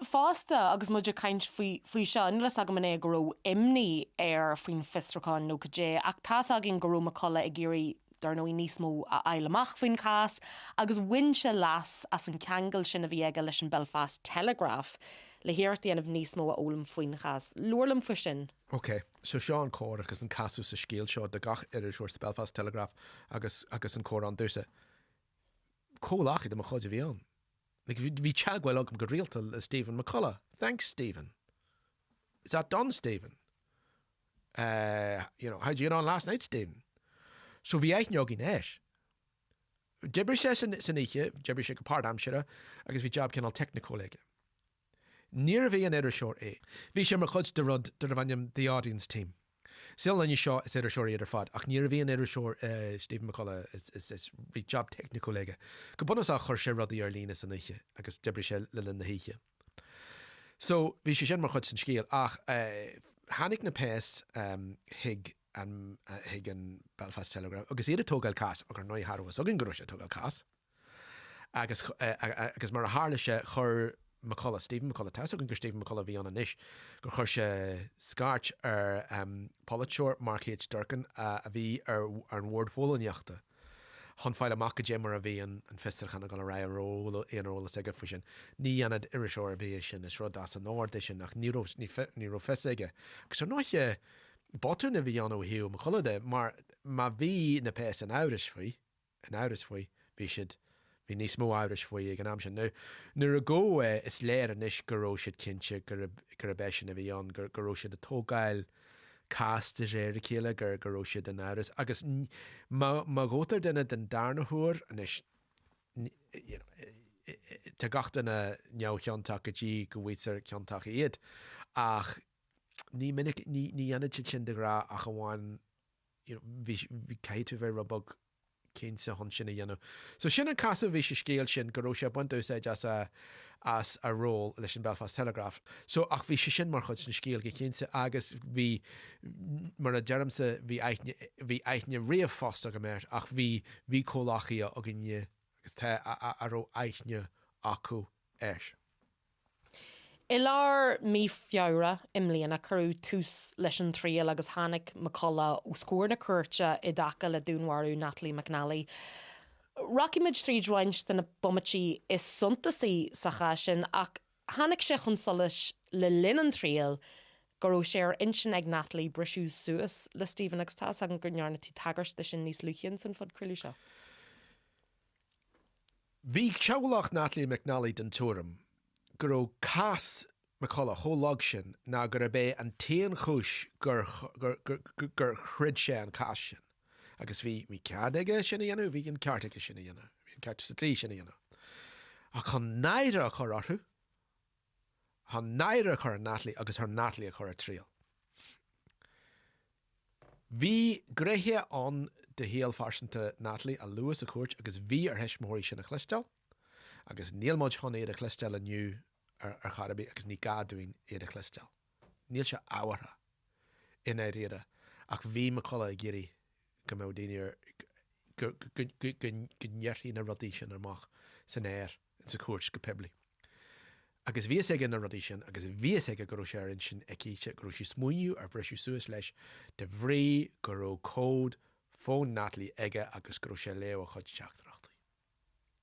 fáiste agus muidir caint faoi seo nulas agam man é gurú imní faoin fhiosrúcháin nó go dé ach tá agin gurú McCullough ag géirí dar nó níos mó a eileach faoin cas agus bhain se las as an ceangal sin a bhí aige leis an Belfast Telegraph le hiart déanamh níos mó a ólam faoin cas. Luairlam fa sin. Ok, so seo an cór agus an casú sa scéal seo de gach idir sa Belfast Telegraph agus an cór an dúsa. Cólachi de mo chuid a bhí an. Bhí teagháil agam go rialta Stephen McCullagh. Thanks, Stephen. Is that done, Stephen? How'd you get on last night, Stephen? So bhí éithneog in éis. Dibri sé san oíche, dibri sé go páir amsire, agus bhí job cinál technicóige. Níor bhí an idir seoir é. Bhí sé mar chud de rud de bhainnim the audience team. Sil lenne seo is idir seoir idir fad, ach níor bhí an idir seoir Stephen McCullagh is bhí job technicóige. Go bunas a chur sé rudí ar lína san oíche, agus dibri sé le linn na híche. So bhí sé sin mar chud san scéal, ach hánig na pés hig an Belfast Telegraph agus iad tógáil cas agur nói harwas agin gurú sé tógáil cas agus mar a hála sé chur McCullough, Stephen McCullagh tas agin gur Stephen McCullagh bhí an inis gur chur sé scart ar Politshore Mark H. Durkin a bhí ar an word fólaneachta hon fáil amach go dé mar a bhí an fistachan a go ra róla éonróla aige fa sin ní anad iriseoir a bhí sin is rud as an áir sin nach ní ró fis aige agus ar náithe Botún a bhí an ó hiú McCullough mar bhí na pés an áiris faoi, bhí siad bhí níos mó áiris faoi ag an am sin. Nuair a ggó is léir an is goró siad cinse gur a béis sin a bhí an goró siad a tógáil cast a réir a chéile goró siad an áiris agus má gótar duine den darnathúir an is tá gachtain na neamh Ciontaíodh a dí go bhhuiar Ciontaíodh iad ach ní minic ní anad sin de gra ach amháin bhí caiitú bheith rabog cén sa hon sinna dhéanamh. So sin an casa bhí sé scéal sin goró sé buintú sé as a ról leis an Belfast Telegraph. So ach bhí sé sin mar chud san scéal go chénsa agus bhí mar a dearmsa bhí aithne riamh fásta go méir ach bhí cólachaí a gine agus tá aró aithne acu éis. Ilar mí fiabhra imlíonna curú tús leis an tríal agus hánig McCullough ó scóir na cuirte I dtaca le dúnmharú Natalie McNally. Rockimid trídhaint den na bomatí is suntasaí sa sin ach hánig sé chun solas le linn an tríal goró sé ar insin ag Natalie brisú suas le Stephen agus tá an gurnearna tí tagart de sin níos luchian san fud cruú seo. Bhí teaghlach Natalie McNally den túram guró cas McCullough hólag sin ná gur a bé an téan chúis gur chrid sé an cas sin. Agus bhí cead aige sinna dhéanú, bhí an ceart aige sinna dhéanú, bhí an ceart sa trí sinna dhéanú. A chun naire a chur orthú, chun naire a chur Natalie agus chur Natalie a chur a tríal. Bhí greithe an de héal farsanta Natalie a luas a cuairt agus bhí ar heismóirí sin a chlistel, agus níl muid chun éad a chlistel aniu ar charabí agus ní gadúin éad a chlistel. Níl se áhartha ina réada ach bhí McCullough géirí go mé daine gneirtí na rodí sin armach san éir sa cuairt go pebli. Agus bhí ag na rodí sin agus bhí ag goró sé ar sin icíte goró sí smúniú ar breisiú suas leis de bhrí goró cód fón Natalie aige agus goró sé leo a chud teachtar.